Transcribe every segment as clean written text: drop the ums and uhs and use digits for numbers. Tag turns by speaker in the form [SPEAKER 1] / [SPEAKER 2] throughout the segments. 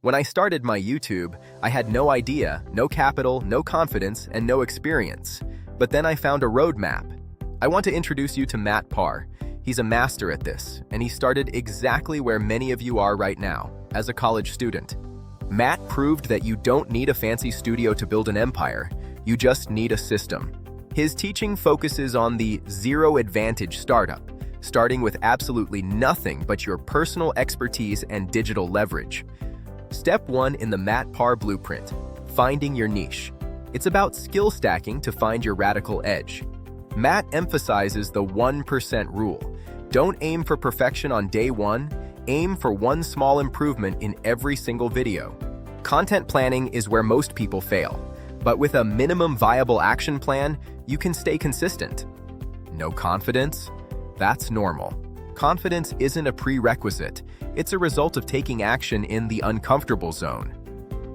[SPEAKER 1] When I started my YouTube, I had no idea, no capital, no confidence, and no experience. But then I found a roadmap. I want to introduce you to Matt Parr. He's a master at this, and he started exactly where many of you are right now, as a college student. Matt proved that you don't need a fancy studio to build an empire, you just need a system. His teaching focuses on the zero-advantage startup, starting with absolutely nothing but your personal expertise and digital leverage. Step 1 in the Matt Parr Blueprint, finding your niche. It's about skill stacking to find your radical edge. Matt emphasizes the 1% rule. Don't aim for perfection on day one, aim for one small improvement in every single video. Content planning is where most people fail, but with a minimum viable action plan, you can stay consistent. No confidence? That's normal. Confidence isn't a prerequisite, it's a result of taking action in the uncomfortable zone.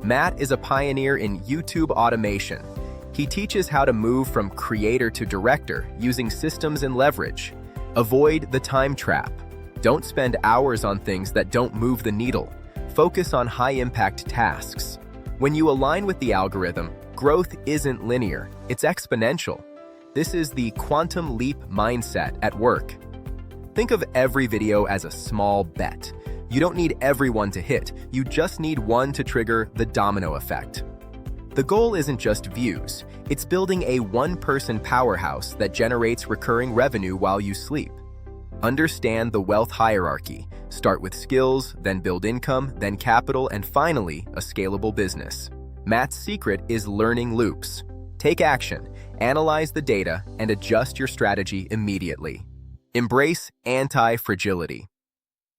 [SPEAKER 1] Matt is a pioneer in YouTube automation. He teaches how to move from creator to director using systems and leverage. Avoid the time trap. Don't spend hours on things that don't move the needle. Focus on high-impact tasks. When you align with the algorithm, growth isn't linear, it's exponential. This is the quantum leap mindset at work. Think of every video as a small bet. You don't need everyone to hit, you just need one to trigger the domino effect. The goal isn't just views, it's building a one-person powerhouse that generates recurring revenue while you sleep. Understand the wealth hierarchy. Start with skills, then build income, then capital, and finally, a scalable business. Matt's secret is learning loops. Take action, analyze the data, and adjust your strategy immediately. Embrace anti-fragility.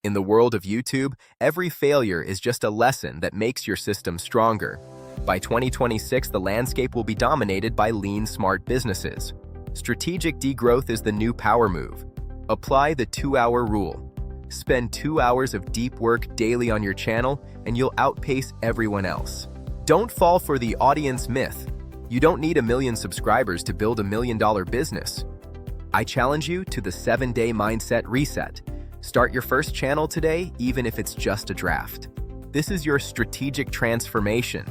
[SPEAKER 1] In the world of YouTube, every failure is just a lesson that makes your system stronger. By 2026, the landscape will be dominated by lean, smart businesses. Strategic degrowth is the new power move. Apply the 2-hour rule. Spend 2 hours of deep work daily on your channel, and you'll outpace everyone else. Don't fall for the audience myth. You don't need 1 million subscribers to build $1 million business. I challenge you to the 7-day mindset reset. Start your first channel today, even if it's just a draft. This is your strategic transformation,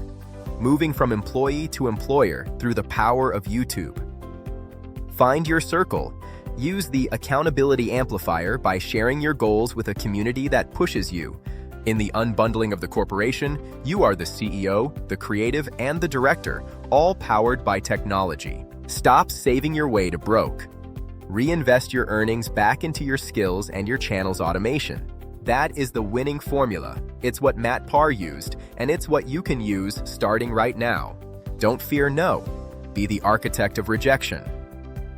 [SPEAKER 1] moving from employee to employer through the power of YouTube. Find your circle. Use the accountability amplifier by sharing your goals with a community that pushes you. In the unbundling of the corporation, you are the CEO, the creative, and the director, all powered by technology. Stop saving your way to broke. Reinvest your earnings back into your skills and your channel's automation. That is the winning formula. It's what Matt Parr used, and it's what you can use starting right now. Don't fear no. Be the architect of rejection.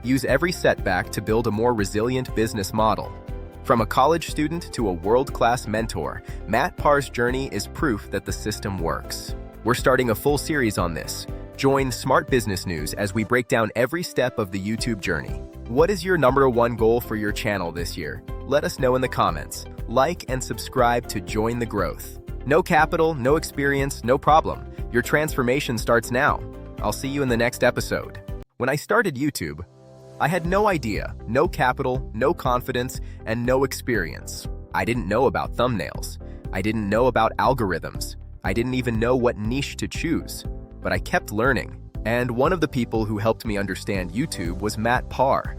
[SPEAKER 1] Use every setback to build a more resilient business model. From a college student to a world-class mentor, Matt Parr's journey is proof that the system works. We're starting a full series on this. Join Smart Business News as we break down every step of the YouTube journey. What is your #1 goal for your channel this year? Let us know in the comments. Like and subscribe to join the growth. No capital, no experience, no problem. Your transformation starts now. I'll see you in the next episode. When I started YouTube, I had no idea, no capital, no confidence, and no experience. I didn't know about thumbnails. I didn't know about algorithms. I didn't even know what niche to choose. But I kept learning. And one of the people who helped me understand YouTube was Matt Parr.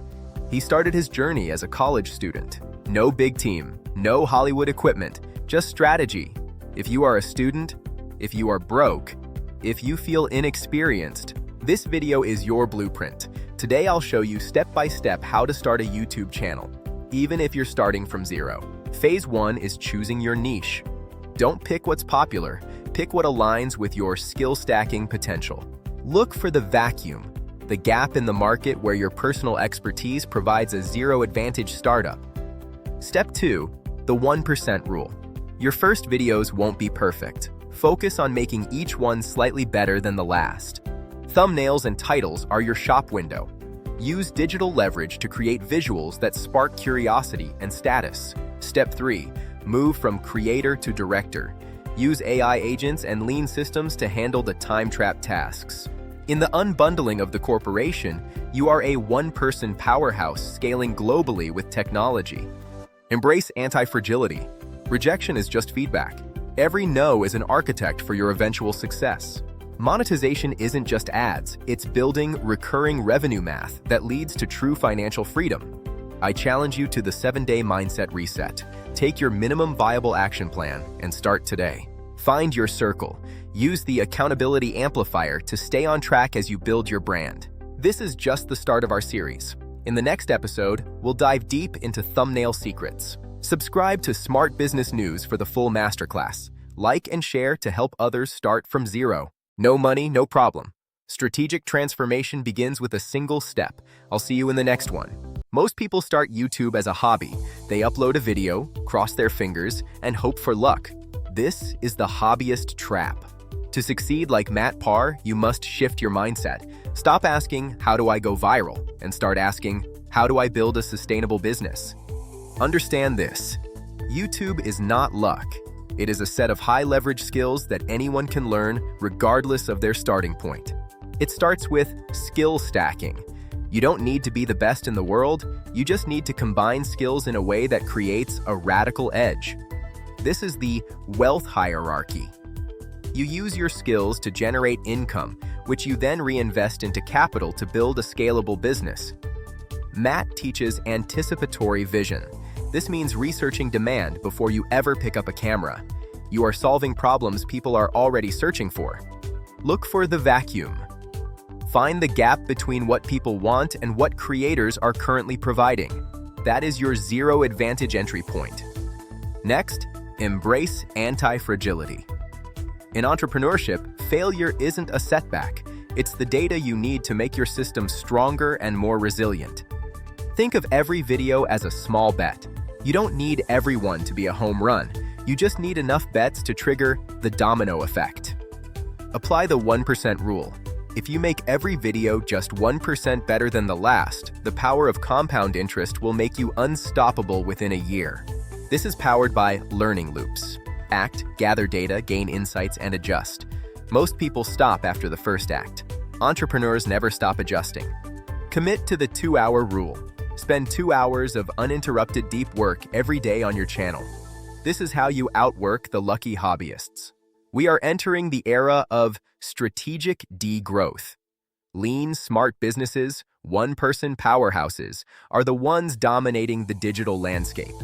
[SPEAKER 1] He started his journey as a college student. No big team, no Hollywood equipment, just strategy. If you are a student, if you are broke, if you feel inexperienced, this video is your blueprint. Today I'll show you step-by-step how to start a YouTube channel, even if you're starting from zero. Phase 1 is choosing your niche. Don't pick what's popular, pick what aligns with your skill stacking potential. Look for the vacuum, the gap in the market where your personal expertise provides a zero-advantage startup. Step 2, the 1% rule. Your first videos won't be perfect. Focus on making each one slightly better than the last. Thumbnails and titles are your shop window. Use digital leverage to create visuals that spark curiosity and status. Step 3, move from creator to director. Use AI agents and lean systems to handle the time-trap tasks. In the unbundling of the corporation, you are a one-person powerhouse scaling globally with technology. Embrace anti-fragility. Rejection is just feedback. Every no is an architect for your eventual success. Monetization isn't just ads, it's building recurring revenue math that leads to true financial freedom. I challenge you to the 7-day mindset reset. Take your minimum viable action plan and start today. Find your circle. Use the accountability amplifier to stay on track as you build your brand. This is just the start of our series. In the next episode, we'll dive deep into thumbnail secrets. Subscribe to Smart Business News for the full masterclass. Like and share to help others start from zero. No money, no problem. Strategic transformation begins with a single step. I'll see you in the next one. Most people start YouTube as a hobby. They upload a video, cross their fingers, and hope for luck. This is the hobbyist trap. To succeed like Matt Parr, you must shift your mindset. Stop asking, how do I go viral? And start asking, how do I build a sustainable business? Understand this. YouTube is not luck. It is a set of high-leverage skills that anyone can learn regardless of their starting point. It starts with skill stacking. You don't need to be the best in the world, you just need to combine skills in a way that creates a radical edge. This is the wealth hierarchy. You use your skills to generate income, which you then reinvest into capital to build a scalable business. Matt teaches anticipatory vision. This means researching demand before you ever pick up a camera. You are solving problems people are already searching for. Look for the vacuum. Find the gap between what people want and what creators are currently providing. That is your zero advantage entry point. Next, embrace anti-fragility. In entrepreneurship, failure isn't a setback. It's the data you need to make your system stronger and more resilient. Think of every video as a small bet. You don't need everyone to be a home run. You just need enough bets to trigger the domino effect. Apply the 1% rule. If you make every video just 1% better than the last, the power of compound interest will make you unstoppable within a year. This is powered by learning loops. Act, gather data, gain insights, and adjust. Most people stop after the first act. Entrepreneurs never stop adjusting. Commit to the 2-hour rule. Spend 2 hours of uninterrupted deep work every day on your channel. This is how you outwork the lucky hobbyists. We are entering the era of strategic degrowth. Lean, smart businesses, one-person powerhouses are the ones dominating the digital landscape.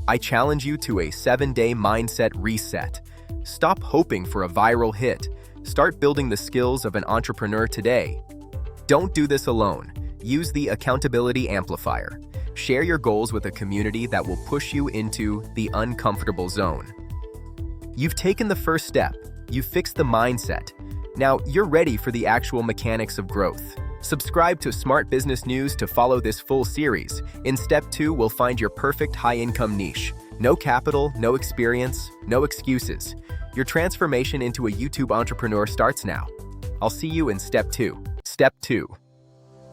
[SPEAKER 1] I challenge you to a 7-day mindset reset. Stop hoping for a viral hit. Start building the skills of an entrepreneur today. Don't do this alone. Use the accountability amplifier. Share your goals with a community that will push you into the uncomfortable zone. You've taken the first step. You've fixed the mindset. Now you're ready for the actual mechanics of growth. Subscribe to Smart Business News to follow this full series. In Step 2, we'll find your perfect high-income niche. No capital, no experience, no excuses. Your transformation into a YouTube entrepreneur starts now. I'll see you in Step 2. Step 2.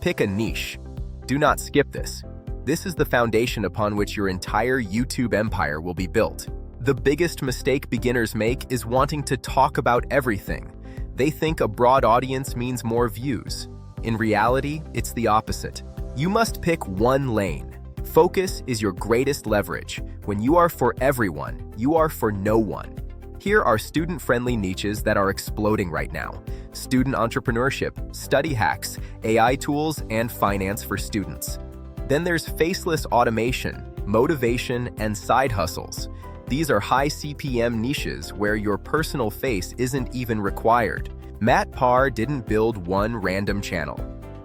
[SPEAKER 1] Pick a niche. Do not skip this. This is the foundation upon which your entire YouTube empire will be built. The biggest mistake beginners make is wanting to talk about everything. They think a broad audience means more views. In reality, it's the opposite. You must pick one lane. Focus is your greatest leverage. When you are for everyone, you are for no one. Here are student-friendly niches that are exploding right now: student entrepreneurship, study hacks, AI tools, and finance for students. Then there's faceless automation, motivation, and side hustles. These are high CPM niches where your personal face isn't even required. Matt Parr didn't build one random channel.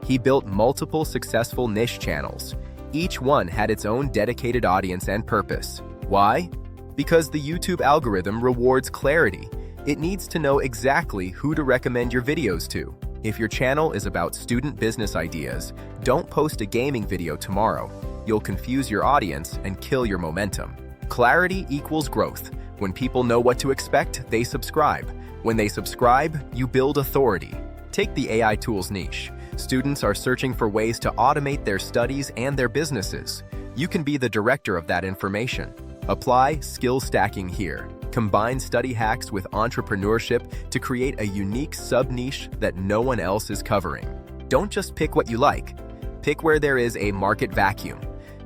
[SPEAKER 1] He built multiple successful niche channels. Each one had its own dedicated audience and purpose. Why? Because the YouTube algorithm rewards clarity. It needs to know exactly who to recommend your videos to. If your channel is about student business ideas, don't post a gaming video tomorrow. You'll confuse your audience and kill your momentum. Clarity equals growth. When people know what to expect, they subscribe. When they subscribe, you build authority. Take the AI tools niche. Students are searching for ways to automate their studies and their businesses. You can be the director of that information. Apply skill stacking here. Combine study hacks with entrepreneurship to create a unique sub-niche that no one else is covering. Don't just pick what you like. Pick where there is a market vacuum.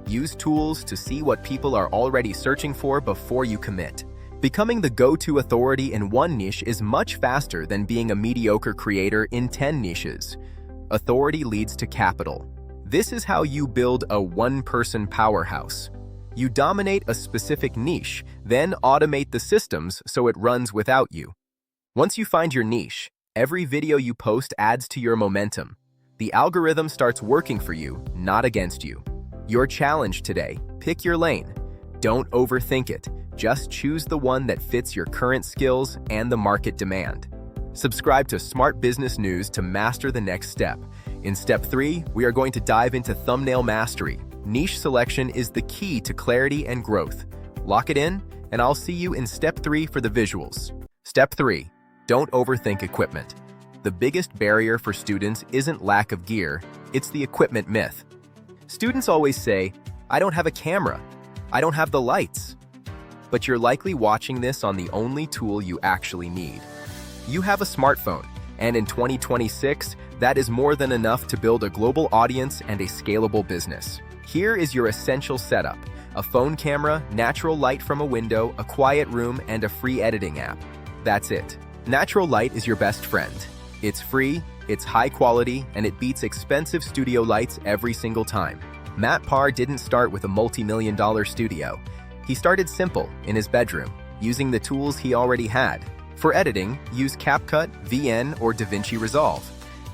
[SPEAKER 1] Use tools to see what people are already searching for before you commit. Becoming the go-to authority in one niche is much faster than being a mediocre creator in 10 niches. Authority leads to capital. This is how you build a one-person powerhouse. You dominate a specific niche, then automate the systems so it runs without you. Once you find your niche, every video you post adds to your momentum. The algorithm starts working for you, not against you. Your challenge today: pick your lane. Don't overthink it. Just choose the one that fits your current skills and the market demand. Subscribe to Smart Business News to master the next step. In Step 3, we are going to dive into thumbnail mastery. Niche selection is the key to clarity and growth. Lock it in, and I'll see you in Step 3 for the visuals. Step 3. Don't overthink equipment. The biggest barrier for students isn't lack of gear, it's the equipment myth. Students always say, "I don't have a camera. I don't have the lights." But you're likely watching this on the only tool you actually need. You have a smartphone, and in 2026, that is more than enough to build a global audience and a scalable business. Here is your essential setup: a phone camera, natural light from a window, a quiet room, and a free editing app. That's it. Natural light is your best friend. It's free, it's high quality, and it beats expensive studio lights every single time. Matt Parr didn't start with a multi-million-dollar studio. He started simple, in his bedroom, using the tools he already had. For editing, use CapCut, VN, or DaVinci Resolve.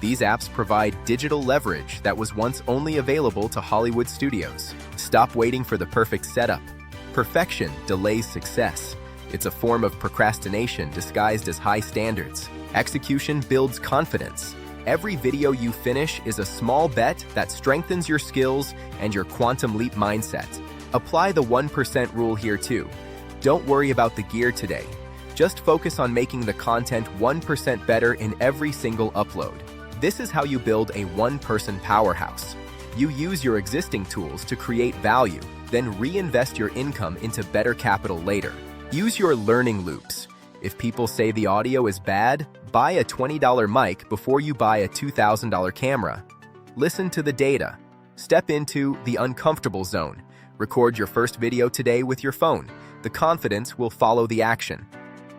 [SPEAKER 1] These apps provide digital leverage that was once only available to Hollywood studios. Stop waiting for the perfect setup. Perfection delays success. It's a form of procrastination disguised as high standards. Execution builds confidence. Every video you finish is a small bet that strengthens your skills and your quantum leap mindset. Apply the 1% rule here too. Don't worry about the gear today. Just focus on making the content 1% better in every single upload. This is how you build a one-person powerhouse. You use your existing tools to create value, then reinvest your income into better capital later. Use your learning loops. If people say the audio is bad, buy a $20 mic before you buy a $2,000 camera. Listen to the data. Step into the uncomfortable zone. Record your first video today with your phone. The confidence will follow the action.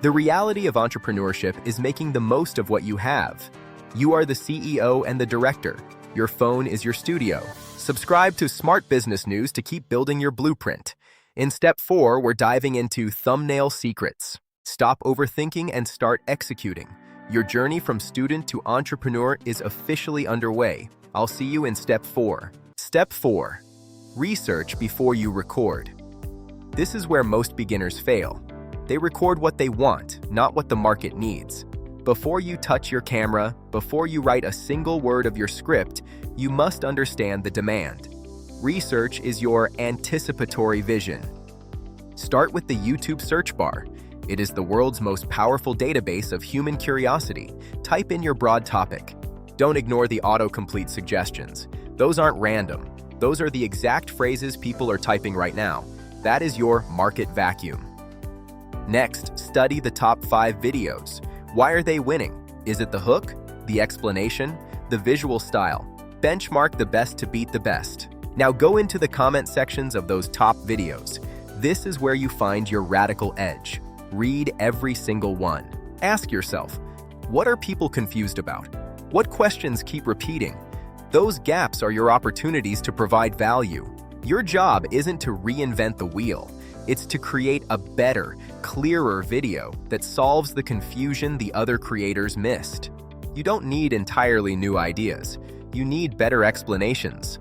[SPEAKER 1] The reality of entrepreneurship is making the most of what you have. You are the CEO and the director. Your phone is your studio. Subscribe to Smart Business News to keep building your blueprint. In Step 4, we're diving into thumbnail secrets. Stop overthinking and start executing. Your journey from student to entrepreneur is officially underway. I'll see you in Step 4. Step 4. Research before you record. This is where most beginners fail. They record what they want, not what the market needs. Before you touch your camera, before you write a single word of your script, you must understand the demand. Research is your anticipatory vision. Start with the YouTube search bar. It is the world's most powerful database of human curiosity. Type in your broad topic. Don't ignore the autocomplete suggestions. Those aren't random. Those are the exact phrases people are typing right now. That is your market vacuum. Next, study the top 5 videos. Why are they winning? Is it the hook, the explanation, the visual style? Benchmark the best to beat the best. Now go into the comment sections of those top videos. This is where you find your radical edge. Read every single one. Ask yourself, what are people confused about? What questions keep repeating? Those gaps are your opportunities to provide value. Your job isn't to reinvent the wheel. It's to create a better, clearer video that solves the confusion the other creators missed. You don't need entirely new ideas. You need better explanations.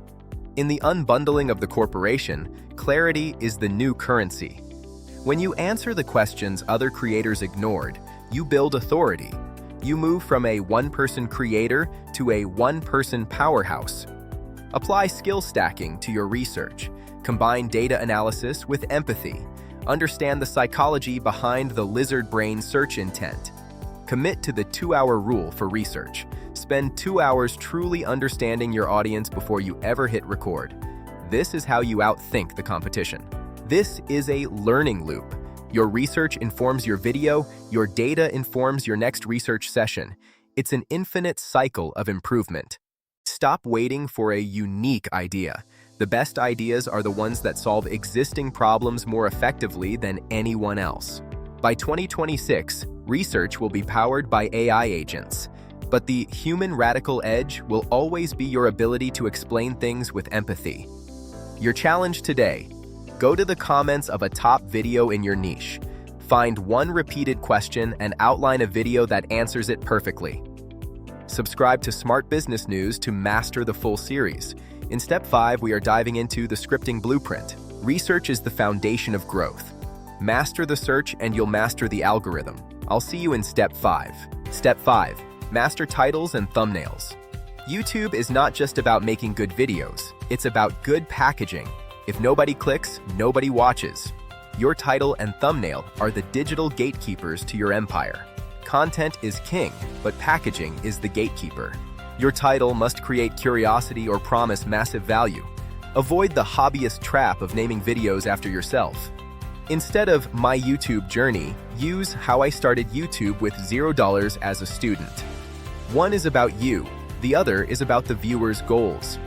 [SPEAKER 1] In the unbundling of the corporation, clarity is the new currency. When you answer the questions other creators ignored, you build authority. You move from a one-person creator to a one-person powerhouse. Apply skill stacking to your research. Combine data analysis with empathy. Understand the psychology behind the lizard brain search intent. Commit to the 2-hour rule for research. Spend 2 hours truly understanding your audience before you ever hit record. This is how you outthink the competition. This is a learning loop. Your research informs your video, your data informs your next research session. It's an infinite cycle of improvement. Stop waiting for a unique idea. The best ideas are the ones that solve existing problems more effectively than anyone else. By 2026, research will be powered by AI agents, but the human radical edge will always be your ability to explain things with empathy. Your challenge today: go to the comments of a top video in your niche, find one repeated question and outline a video that answers it perfectly. Subscribe to Smart Business News to master the full series. In Step 5, we are diving into the scripting blueprint. Research is the foundation of growth. Master the search and you'll master the algorithm. I'll see you in Step 5. Step 5. Master titles and thumbnails. YouTube is not just about making good videos, it's about good packaging. If nobody clicks, nobody watches. Your title and thumbnail are the digital gatekeepers to your empire. Content is king, but packaging is the gatekeeper. Your title must create curiosity or promise massive value. Avoid the hobbyist trap of naming videos after yourself. Instead of My YouTube Journey, use How I Started YouTube with $0 as a student. One is about you, the other is about the viewer's goals.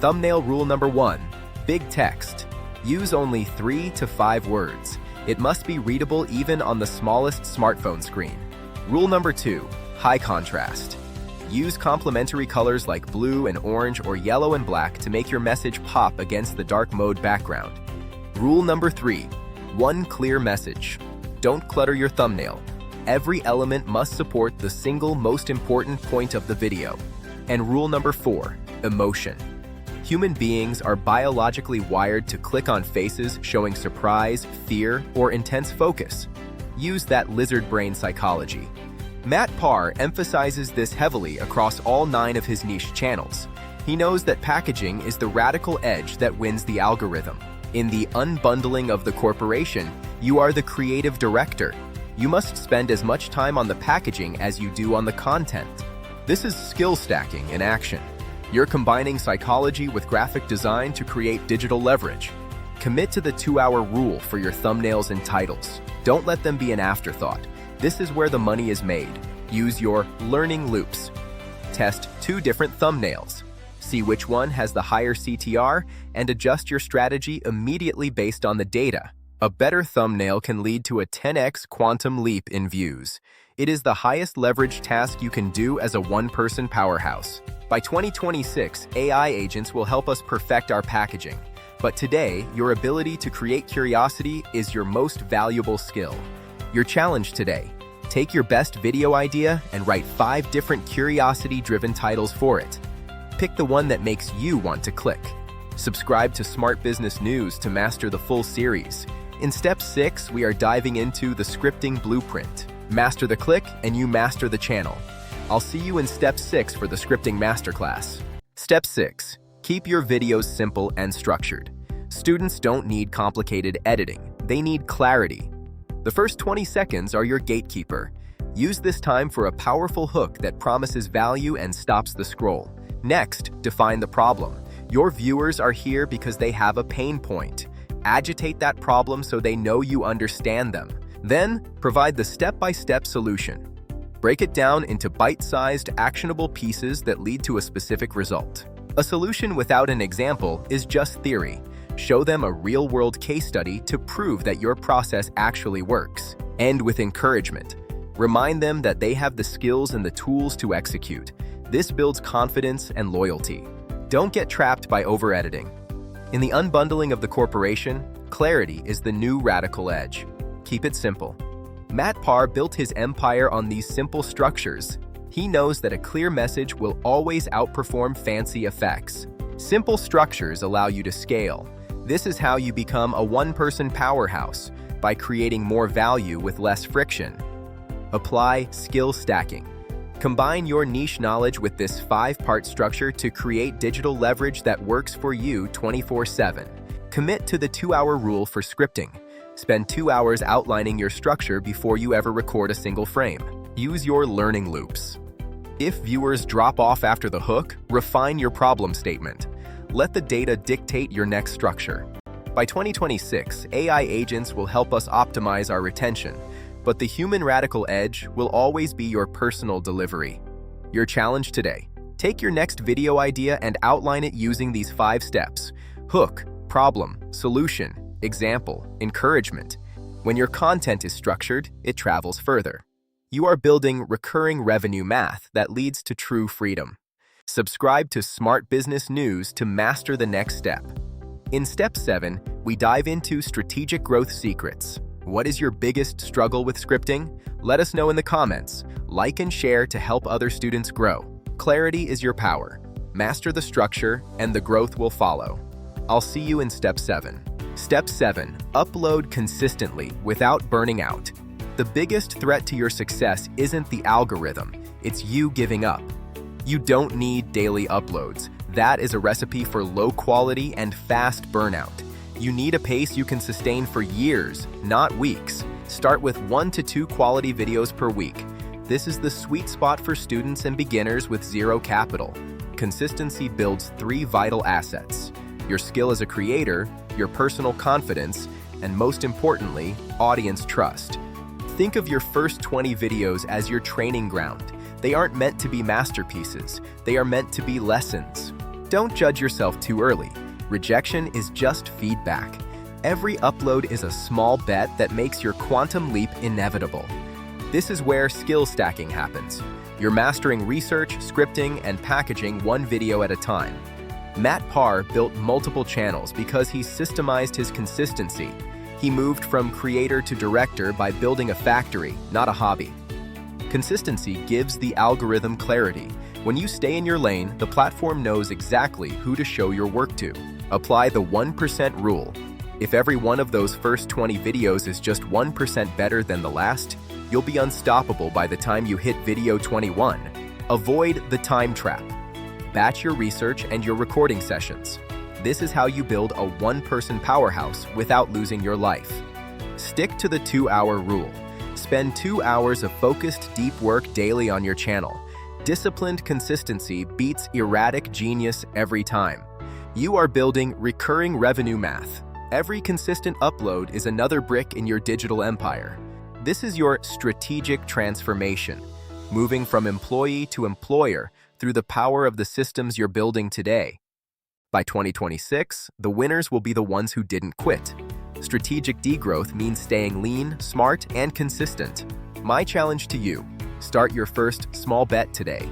[SPEAKER 1] Thumbnail rule number 1, big text. Use only 3 to 5 words. It must be readable even on the smallest smartphone screen. Rule number 2, high contrast. Use complementary colors like blue and orange or yellow and black to make your message pop against the dark mode background. Rule number 3, one clear message. Don't clutter your thumbnail. Every element must support the single most important point of the video. And rule number 4, emotion. Human beings are biologically wired to click on faces showing surprise, fear, or intense focus. Use that lizard brain psychology. Matt Parr emphasizes this heavily across all 9 of his niche channels. He knows that packaging is the radical edge that wins the algorithm. In the unbundling of the corporation, you are the creative director. You must spend as much time on the packaging as you do on the content. This is skill stacking in action. You're combining psychology with graphic design to create digital leverage. Commit to the 2-hour rule for your thumbnails and titles. Don't let them be an afterthought. This is where the money is made. Use your learning loops. Test 2 different thumbnails. See which one has the higher CTR and adjust your strategy immediately based on the data. A better thumbnail can lead to a 10x quantum leap in views. It is the highest leverage task you can do as a one-person powerhouse. By 2026, AI agents will help us perfect our packaging. But today, your ability to create curiosity is your most valuable skill. Your challenge today: take your best video idea and write 5 different curiosity-driven titles for it. Pick the one that makes you want to click. Subscribe to Smart Business News to master the full series. In Step 6, we are diving into the scripting blueprint. Master the click and you master the channel. I'll see you in Step 6 for the scripting masterclass. Step 6. Keep your videos simple and structured. Students don't need complicated editing. They need clarity. The first 20 seconds are your gatekeeper. Use this time for a powerful hook that promises value and stops the scroll. Next, define the problem. Your viewers are here because they have a pain point. Agitate that problem so they know you understand them. Then, provide the step-by-step solution. Break it down into bite-sized, actionable pieces that lead to a specific result. A solution without an example is just theory. Show them a real-world case study to prove that your process actually works. End with encouragement. Remind them that they have the skills and the tools to execute. This builds confidence and loyalty. Don't get trapped by over-editing. In the unbundling of the corporation, clarity is the new radical edge. Keep it simple. Matt Parr built his empire on these simple structures. He knows that a clear message will always outperform fancy effects. Simple structures allow you to scale. This is how you become a one-person powerhouse, by creating more value with less friction. Apply skill stacking. Combine your niche knowledge with this 5-part structure to create digital leverage that works for you 24/7. Commit to the 2-hour rule for scripting. Spend 2 hours outlining your structure before you ever record a single frame. Use your learning loops. If viewers drop off after the hook, refine your problem statement. Let the data dictate your next structure. By 2026, AI agents will help us optimize our retention, but the human radical edge will always be your personal delivery. Your challenge today: take your next video idea and outline it using these 5 steps: hook, problem, solution, example, encouragement. When your content is structured, it travels further. You are building recurring revenue math that leads to true freedom. Subscribe to Smart Business News to master the next step. In Step 7, we dive into strategic growth secrets. What is your biggest struggle with scripting? Let us know in the comments. Like and share to help other students grow. Clarity is your power. Master the structure, and the growth will follow. I'll see you in Step 7. Step 7. Upload consistently without burning out. The biggest threat to your success isn't the algorithm, it's you giving up. You don't need daily uploads. That is a recipe for low quality and fast burnout. You need a pace you can sustain for years, not weeks. Start with 1 to 2 quality videos per week. This is the sweet spot for students and beginners with zero capital. Consistency builds 3 vital assets: your skill as a creator, your personal confidence, and most importantly, audience trust. Think of your first 20 videos as your training ground. They aren't meant to be masterpieces. They are meant to be lessons. Don't judge yourself too early. Rejection is just feedback. Every upload is a small bet that makes your quantum leap inevitable. This is where skill stacking happens. You're mastering research, scripting, and packaging one video at a time. Matt Parr built multiple channels because he systemized his consistency. He moved from creator to director by building a factory, not a hobby. Consistency gives the algorithm clarity. When you stay in your lane, the platform knows exactly who to show your work to. Apply the 1% rule. If every one of those first 20 videos is just 1% better than the last, you'll be unstoppable by the time you hit video 21. Avoid the time trap. Batch your research and your recording sessions. This is how you build a one-person powerhouse without losing your life. Stick to the 2-hour rule. Spend 2 hours of focused, deep work daily on your channel. Disciplined consistency beats erratic genius every time. You are building recurring revenue math. Every consistent upload is another brick in your digital empire. This is your strategic transformation, moving from employee to employer through the power of the systems you're building today. By 2026, the winners will be the ones who didn't quit. Strategic degrowth means staying lean, smart, and consistent. My challenge to you: start your first small bet today.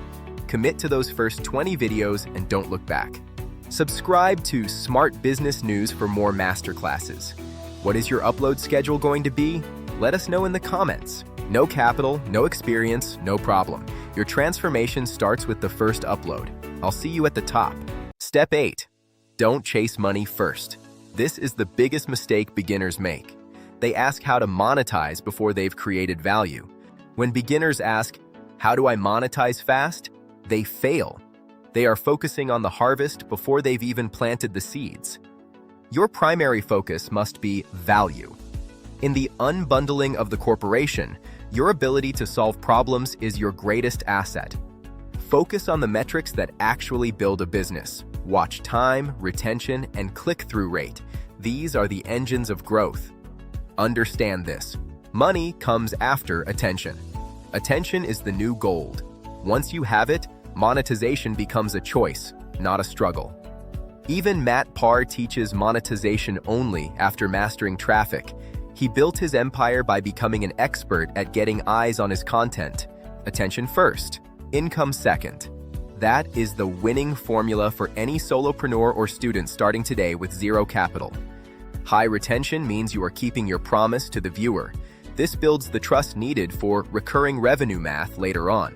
[SPEAKER 1] Commit to those first 20 videos and don't look back. Subscribe to Smart Business News for more masterclasses. What is your upload schedule going to be? Let us know in the comments. No capital, no experience, no problem. Your transformation starts with the first upload. I'll see you at the top. Step 8. Don't chase money first. This is the biggest mistake beginners make. They ask how to monetize before they've created value. When beginners ask, "How do I monetize fast?" they fail. They are focusing on the harvest before they've even planted the seeds. Your primary focus must be value. In the unbundling of the corporation, your ability to solve problems is your greatest asset. Focus on the metrics that actually build a business. Watch time, retention, and click-through rate. These are the engines of growth. Understand this. Money comes after attention. Attention is the new gold. Once you have it, monetization becomes a choice, not a struggle. Even Matt Parr teaches monetization only after mastering traffic. He built his empire by becoming an expert at getting eyes on his content. Attention first, income second. That is the winning formula for any solopreneur or student starting today with zero capital. High retention means you are keeping your promise to the viewer. This builds the trust needed for recurring revenue math later on.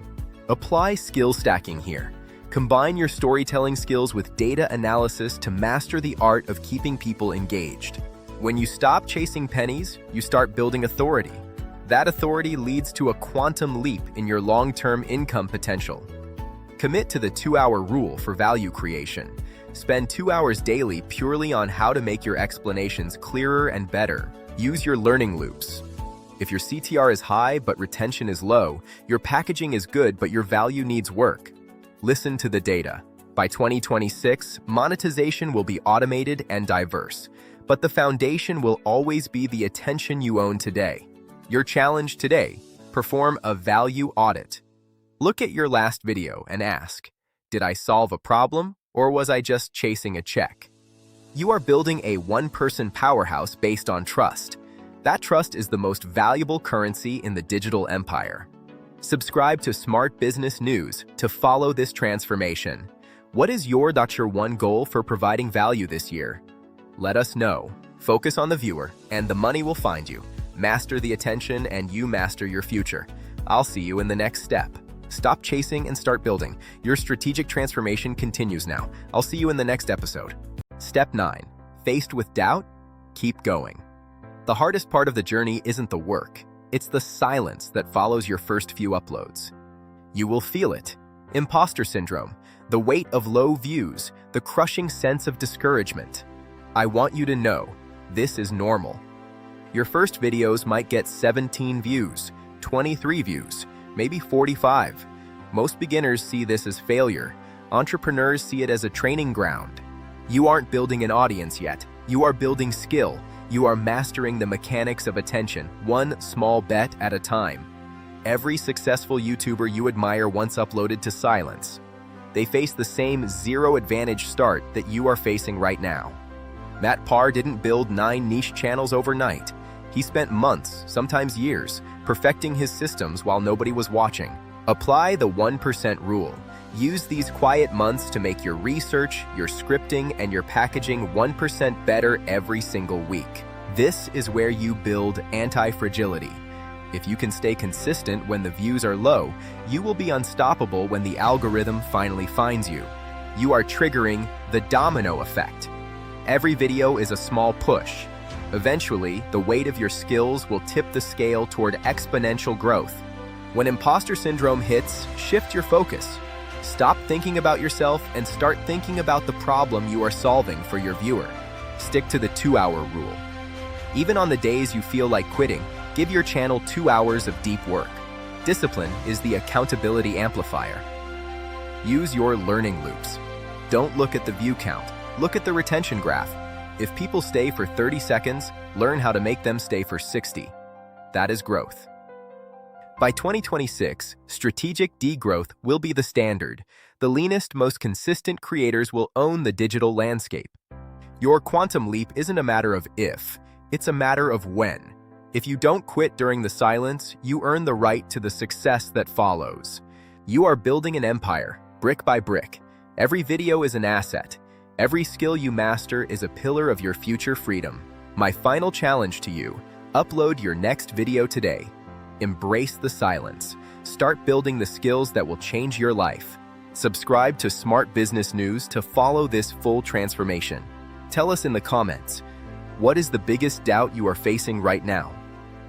[SPEAKER 1] Apply skill stacking here. Combine your storytelling skills with data analysis to master the art of keeping people engaged. When you stop chasing pennies, you start building authority. That authority leads to a quantum leap in your long-term income potential. Commit to the 2-hour rule for value creation. Spend 2 hours daily purely on how to make your explanations clearer and better. Use your learning loops. If your CTR is high but retention is low, your packaging is good but your value needs work. Listen to the data. By 2026, monetization will be automated and diverse, but the foundation will always be the attention you own today. Your challenge today: perform a value audit. Look at your last video and ask, did I solve a problem or was I just chasing a check? You are building a one-person powerhouse based on trust. That trust is the most valuable currency in the digital empire. Subscribe to Smart Business News to follow this transformation. What is your one goal for providing value this year? Let us know. Focus on the viewer, and the money will find you. Master the attention, and you master your future. I'll see you in the next step. Stop chasing and start building. Your strategic transformation continues now. I'll see you in the next episode. Step 9. Faced with doubt? Keep going. The hardest part of the journey isn't the work. It's the silence that follows your first few uploads. You will feel it. Imposter syndrome, the weight of low views, the crushing sense of discouragement. I want you to know, this is normal. Your first videos might get 17 views, 23 views, maybe 45. Most beginners see this as failure. Entrepreneurs see it as a training ground. You aren't building an audience yet. You are building skill. You are mastering the mechanics of attention, one small bet at a time. Every successful YouTuber you admire once uploaded to silence. They face the same zero-advantage start that you are facing right now. Matt Parr didn't build 9 niche channels overnight. He spent months, sometimes years, perfecting his systems while nobody was watching. Apply the 1% rule. Use these quiet months to make your research, your scripting, and your packaging 1% better every single week. This is where you build anti-fragility. If you can stay consistent when the views are low, you will be unstoppable when the algorithm finally finds you. You are triggering the domino effect. Every video is a small push. Eventually, the weight of your skills will tip the scale toward exponential growth. When imposter syndrome hits, shift your focus. Stop thinking about yourself and start thinking about the problem you are solving for your viewer. Stick to the 2-hour rule. Even on the days you feel like quitting, give your channel 2 hours of deep work. Discipline is the accountability amplifier. Use your learning loops. Don't look at the view count. Look at the retention graph. If people stay for 30 seconds, learn how to make them stay for 60. That is growth. By 2026, strategic degrowth will be the standard. The leanest, most consistent creators will own the digital landscape. Your quantum leap isn't a matter of if, it's a matter of when. If you don't quit during the silence, you earn the right to the success that follows. You are building an empire, brick by brick. Every video is an asset. Every skill you master is a pillar of your future freedom. My final challenge to you, upload your next video today. Embrace the silence. Start building the skills that will change your life. Subscribe to Smart Business News to follow this full transformation. Tell us in the comments, what is the biggest doubt you are facing right now?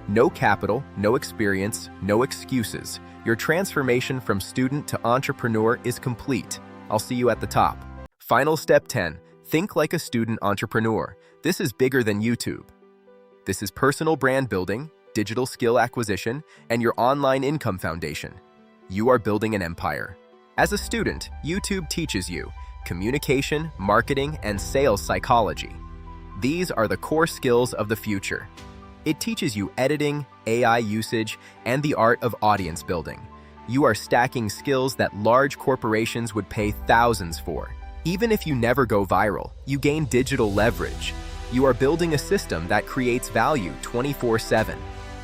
[SPEAKER 1] No capital, no experience, no excuses. Your transformation from student to entrepreneur is complete. I'll see you at the top. Final step 10, think like a student entrepreneur. This is bigger than YouTube. This is personal brand building, digital skill acquisition, and your online income foundation. You are building an empire. As a student, YouTube teaches you communication, marketing, and sales psychology. These are the core skills of the future. It teaches you editing, AI usage, and the art of audience building. You are stacking skills that large corporations would pay thousands for. Even if you never go viral, you gain digital leverage. You are building a system that creates value 24/7.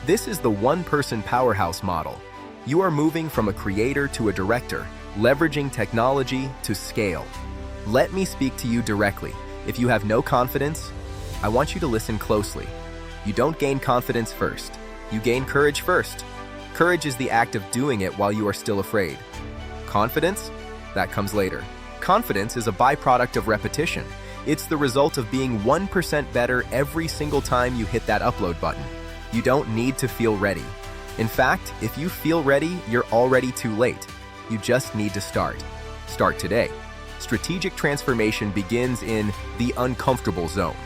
[SPEAKER 1] This is the one-person powerhouse model. You are moving from a creator to a director, leveraging technology to scale. Let me speak to you directly. If you have no confidence, I want you to listen closely. You don't gain confidence first. You gain courage first. Courage is the act of doing it while you are still afraid. Confidence? That comes later. Confidence is a byproduct of repetition. It's the result of being 1% better every single time you hit that upload button. You don't need to feel ready. In fact, if you feel ready, you're already too late. You just need to start. Start today. Strategic transformation begins in the uncomfortable zone.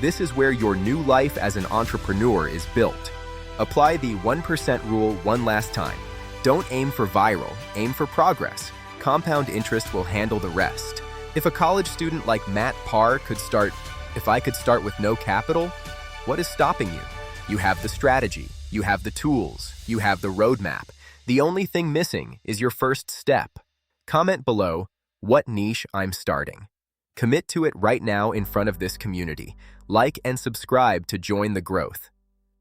[SPEAKER 1] This is where your new life as an entrepreneur is built. Apply the 1% rule one last time. Don't aim for viral, aim for progress. Compound interest will handle the rest. If a college student like Matt Parr could start, if I could start with no capital, what is stopping you? You have the strategy, you have the tools, you have the roadmap. The only thing missing is your first step. Comment below, what niche I'm starting. Commit to it right now in front of this community. Like and subscribe to join the growth.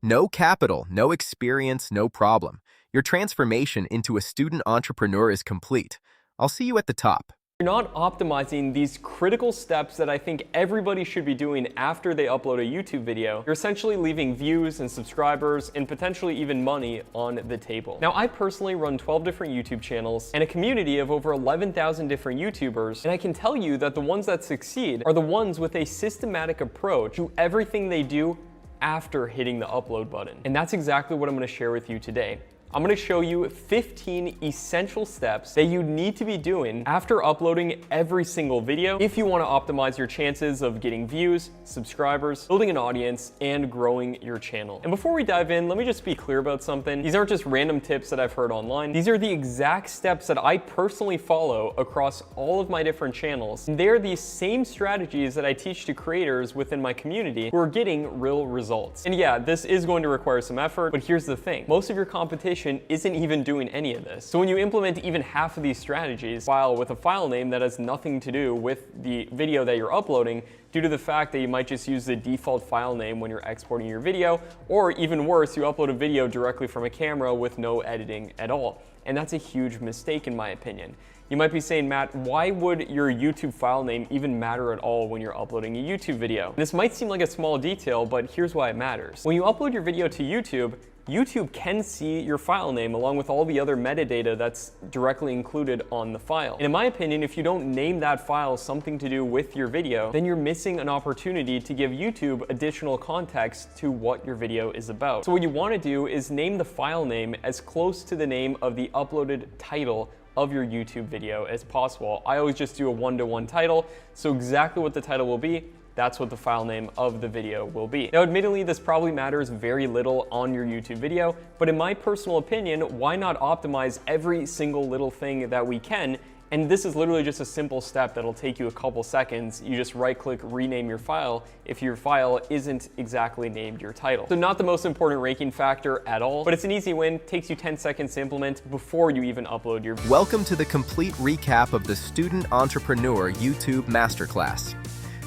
[SPEAKER 1] No capital, no experience, no problem. Your transformation into a student entrepreneur is complete. I'll see you at the top.
[SPEAKER 2] You're not optimizing these critical steps that I think everybody should be doing after they upload a YouTube video. You're essentially leaving views and subscribers and potentially even money on the table. Now, I personally run 12 different YouTube channels and a community of over 11,000 different YouTubers, and I can tell you that the ones that succeed are the ones with a systematic approach to everything they do after hitting the upload button. And that's exactly what I'm going to share with you today. I'm going to show you 15 essential steps that you need to be doing after uploading every single video if you want to optimize your chances of getting views, subscribers, building an audience, and growing your channel. And before we dive in, let me just be clear about something. These aren't just random tips that I've heard online. These are the exact steps that I personally follow across all of my different channels. And they're the same strategies that I teach to creators within my community who are getting real results. And yeah, this is going to require some effort, but here's the thing. Most of your competition isn't even doing any of this. So when you implement even half of these strategies, file with a file name that has nothing to do with the video that you're uploading, due to the fact that you might just use the default file name when you're exporting your video, or even worse, you upload a video directly from a camera with no editing at all. And that's a huge mistake in my opinion. You might be saying, Matt, why would your YouTube file name even matter at all when you're uploading a YouTube video? This might seem like a small detail, but here's why it matters. When you upload your video to YouTube, YouTube can see your file name along with all the other metadata that's directly included on the file. And in my opinion, if you don't name that file something to do with your video, then you're missing an opportunity to give YouTube additional context to what your video is about. So what you want to do is name the file name as close to the name of the uploaded title of your YouTube video as possible. I always just do a one-to-one title, so exactly what the title will be, that's what the file name of the video will be. Now, admittedly, this probably matters very little on your YouTube video, but in my personal opinion, why not optimize every single little thing that we can? And this is literally just a simple step that'll take you a couple seconds. You just right-click, rename your file if your file isn't exactly named your title. So not the most important ranking factor at all, but it's an easy win, takes you 10 seconds to implement before you even upload your video.
[SPEAKER 1] Welcome to the complete recap of the Student Entrepreneur YouTube Masterclass.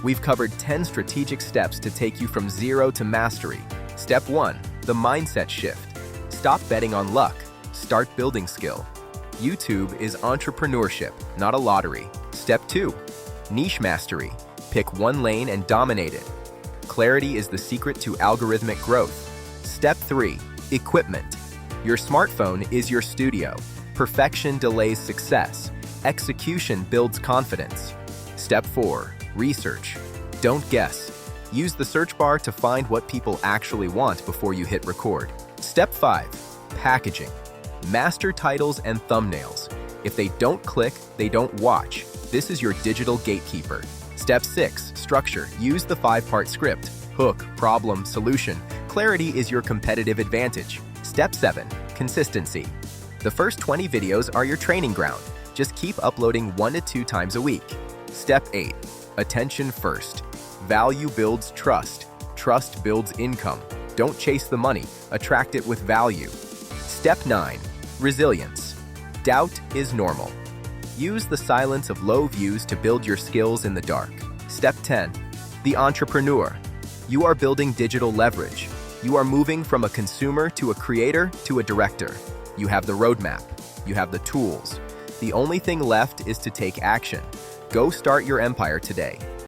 [SPEAKER 1] We've covered 10 strategic steps to take you from zero to mastery. Step 1, the mindset shift. Stop betting on luck. Start building skill. YouTube is entrepreneurship, not a lottery. Step 2, niche mastery. Pick one lane and dominate it. Clarity is the secret to algorithmic growth. Step 3, equipment. Your smartphone is your studio. Perfection delays success. Execution builds confidence. Step 4, research. Don't guess. Use the search bar to find what people actually want before you hit record. Step 5, packaging. Master titles and thumbnails. If they don't click, they don't watch. This is your digital gatekeeper. Step 6, structure. Use the 5-part script. Hook, problem, solution. Clarity is your competitive advantage. Step 7, consistency. The first 20 videos are your training ground. Just keep uploading 1 to 2 times a week. Step 8, attention first. Value builds trust. Trust builds income. Don't chase the money, attract it with value. Step 9, resilience. Doubt is normal. Use the silence of low views to build your skills in the dark. Step 10, the entrepreneur. You are building digital leverage. You are moving from a consumer to a creator to a director. You have the roadmap. You have the tools. The only thing left is to take action. Go start your empire today.